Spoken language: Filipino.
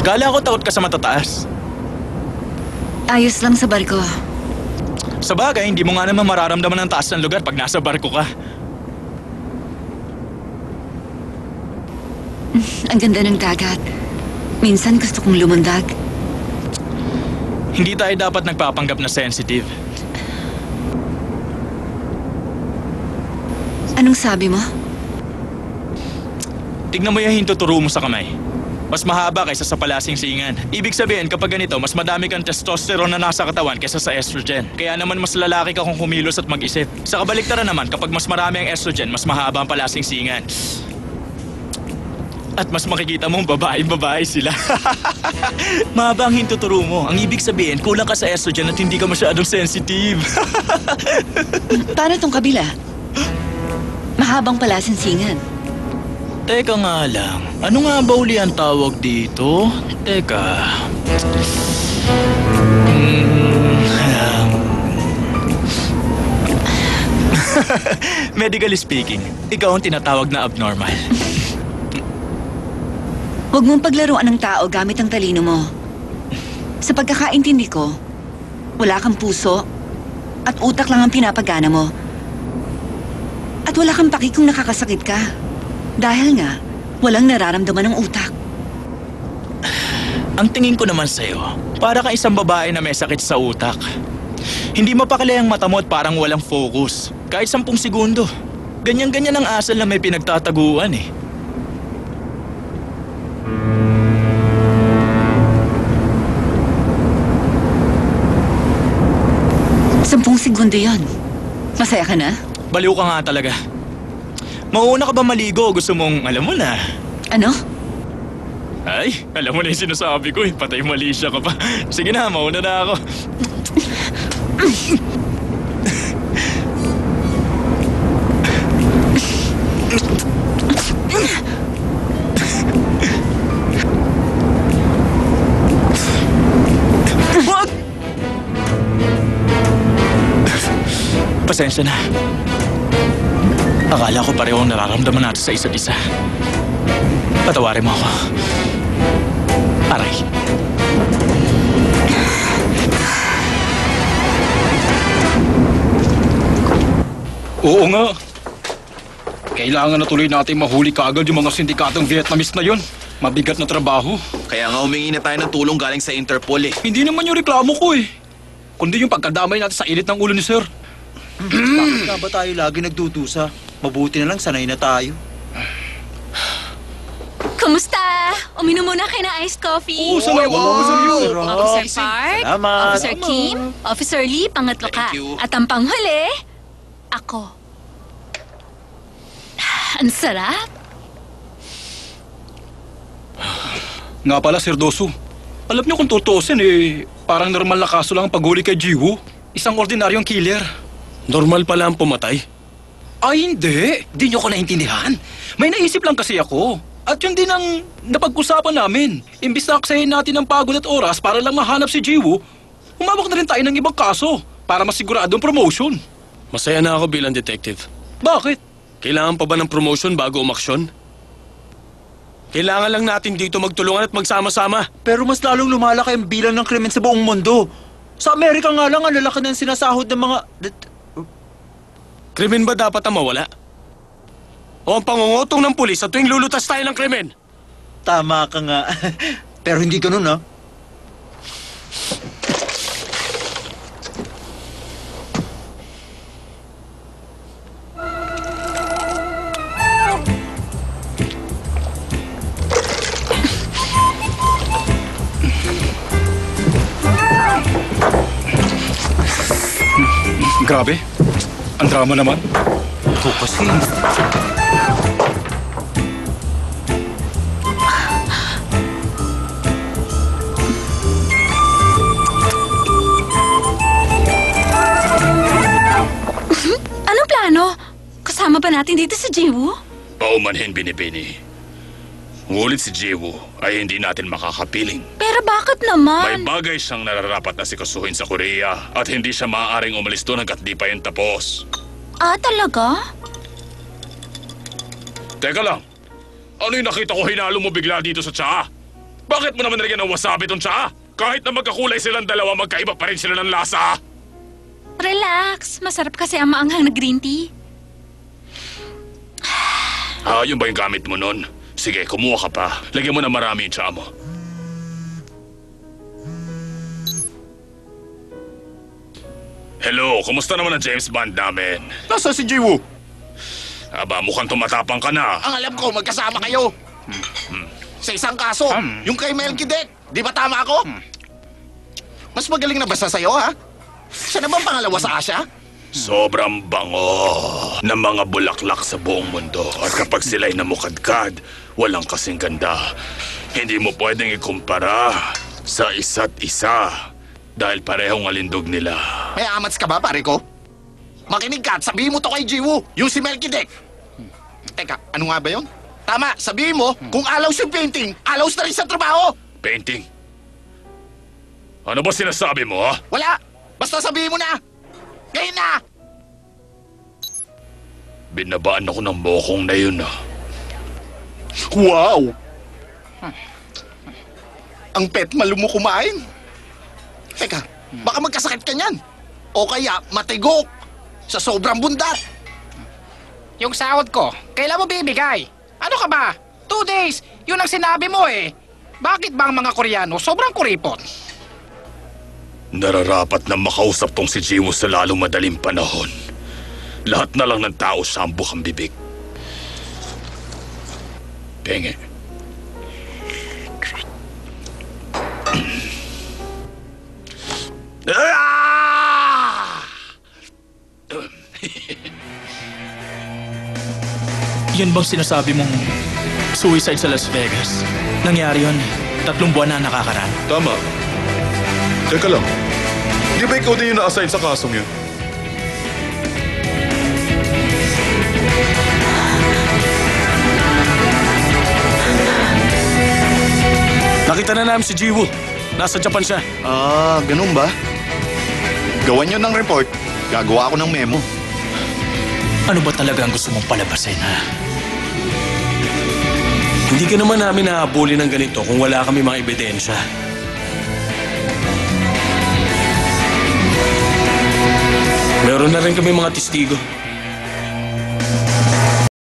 Kala ko takot ka sa matataas. Ayos lang sa barko. Sa bagay, hindi mo nga naman mararamdaman ang taas ng lugar pag nasa barko ka. Ang ganda ng dagat. Minsan gusto kong lumundag. Hindi tayo dapat nagpapanggap na sensitive. Anong sabi mo? Tignan mo yung hintuturo mo sa kamay. Mas mahaba kaysa sa palasing-singan. Ibig sabihin, kapag ganito, mas madami kang testosterone na nasa katawan kaysa sa estrogen. Kaya naman mas lalaki ka kung kumilos at mag-isip. Sa kabaliktaran naman, kapag mas marami ang estrogen, mas mahaba ang palasing-singan. At mas makikita mong babae sila. Mahaba ang hintuturo mo. Ang ibig sabihin, kulang ka sa estrogen at hindi ka masyadong sensitive. Paano tong kabila? Mahabang palasinsingan. Teka nga lang, ano nga ba uli ang tawag dito? Teka... Medically speaking, ikaw ang tinatawag na abnormal. Huwag mong paglaruan ng tao gamit ang talino mo. Sa pagkakaintindi ko, wala kang puso at utak lang ang pinapagana mo. At wala kang paki kung nakakasakit ka. Dahil nga, walang nararamdaman ng utak. Ang tingin ko naman sa'yo, para kang isang babae na may sakit sa utak. Hindi mapakali ang mata mo at parang walang focus. Kahit 10 segundo. Ganyan-ganyan ang asal na may pinagtataguan eh. Sampung segundo yon. Masaya ka na? Baliw ka nga talaga. Mauuna ka ba maligo? Gusto mong, alam mo na. Ano? Ay, alam mo na yung sinasabi ko eh. Patay mali siya ka pa. Sige na, mauna na ako. What? Pasensya na. Akala ko pareho ang nararamdaman natin sa isa't isa. Patawarin mo ako. Aray. Oo nga. Kailangan na tuloy natin mahuli kaagad yung mga sindikatong Vietnamese na yon. Mabigat na trabaho. Kaya nga humingi na tayo ng tulong galing sa Interpol eh. Hindi naman yung reklamo ko eh. Kundi yung pagkadamay natin sa init ng ulo ni Sir. Bakit nga ba tayo lagi nagdudusa? Mabuti na lang, sanay na tayo. Kumusta? Uminom muna kayo ng iced coffee. Oo, salamat, Officer Yu. Officer Park, Salamat. Officer Kim, Officer Lee, pangatlo ka. Thank you. At ang panghuli, ako. Ang sarap. Nga pala, Sir Dosu. Alam niyo kung tutuusin eh, parang normal na kaso lang ang paghuli kay Jiwoo. Isang ordinaryong killer. Normal pala ang pumatay. Ay, hindi. Di niyo ko naintindihan. May naisip lang kasi ako. At yun din ang napag-usapan namin. Imbis na aksayin natin ng pagod at oras para lang mahanap si Jiwoo, humawak na rin tayo ng ibang kaso para masiguradong promotion. Masaya na ako bilang detective. Bakit? Kailangan pa ba ng promotion bago umaksyon? Kailangan lang natin dito magtulungan at magsama-sama. Pero mas lalong lumalaki ang bilang ng krimen sa buong mundo. Sa Amerika nga lang, ang lalaki ng sinasahod ng mga... Krimen ba dapat ang mawala? O ang pangungutong ng pulis sa tuwing lulutas tayo ng krimen? Tama ka nga. Pero hindi ganun, ha? Grabe. Ang drama naman. Ito kasi. Anong plano? Kasama ba natin dito si Jiwoo? Paumanhin, Binibini. Ngunit si Jiwoo ay hindi natin makakapiling. Pero bakit May naman? bagay siyang nararapat na sikasuhin sa Korea at hindi siya maaaring umalis doon hanggat di pa yun tapos. Ah, talaga? Teka lang, ano yung nakita ko hinalo mo bigla dito sa tsaa? Bakit mo naman nilagyan ng wasabi itong tsaa? Kahit na magkakulay silang dalawa, magkaiba pa rin sila ng lasa. Relax. Masarap kasi ang maanghang na green tea. Ah, yun ba yung gamit mo nun? Sige, kumuha ka pa. Lagyan mo na marami yung tsaa mo. Hello, kumusta naman ang James Bond namin? Nasa si Jiwoo? Aba, mukhang tumatapang ka na. Ang alam ko, magkasama kayo. Sa isang kaso, yung kay Melchizedek. Di ba tama ako? Mas magaling na ba siya sa'yo, ha? Siya na bang pangalawa sa Asia? Sobrang bango ng mga bulaklak sa buong mundo. At kapag sila'y namukadkad, walang kasing ganda. Hindi mo pwedeng ikumpara sa isa't isa dahil parehong alindog nila. May amats ka ba, pare ko? Makinig ka at sabihin mo to kay Jiwoo, yung si Melchizedek. Teka, ano nga ba yun? Tama, sabihin mo, kung alaws yung painting, alaws na rin sa trabaho. Painting? Ano ba sinasabi mo, ha? Wala, basta sabihin mo na. Ngayon na! Binabaan ako ng bokong na yun, ha? Wow! Ang pet malumo kumain. Teka, baka magkasakit ka niyan. O kaya matigok sa sobrang bundat. Yung sahod ko, kailan mo bibigay? Ano ka ba? 2 days, yun ang sinabi mo eh. Bakit ba ang mga Koreano sobrang kuripot? Nararapat na makausap tong si Jiwoo sa lalong madaling panahon. Lahat na lang ng tao sambok ang bibig. Penge. Yan bang sinasabi mong suicide sa Las Vegas? Nangyari yun. 3 buwan na nakakaraan. Tama. Teka lang. Di ba ikaw din yung na-assign sa kasong yun? Nakita na namin si Jiwoo. Nasa Japan siya. Ah, ganun ba? Gawan nyo ng report. Gagawa ako ng memo. Ano ba talaga ang gusto mong palabasin, ha? Hindi ka naman namin nahabulin ng ganito kung wala kami mga ebidensya. Meron na rin kami mga testigo.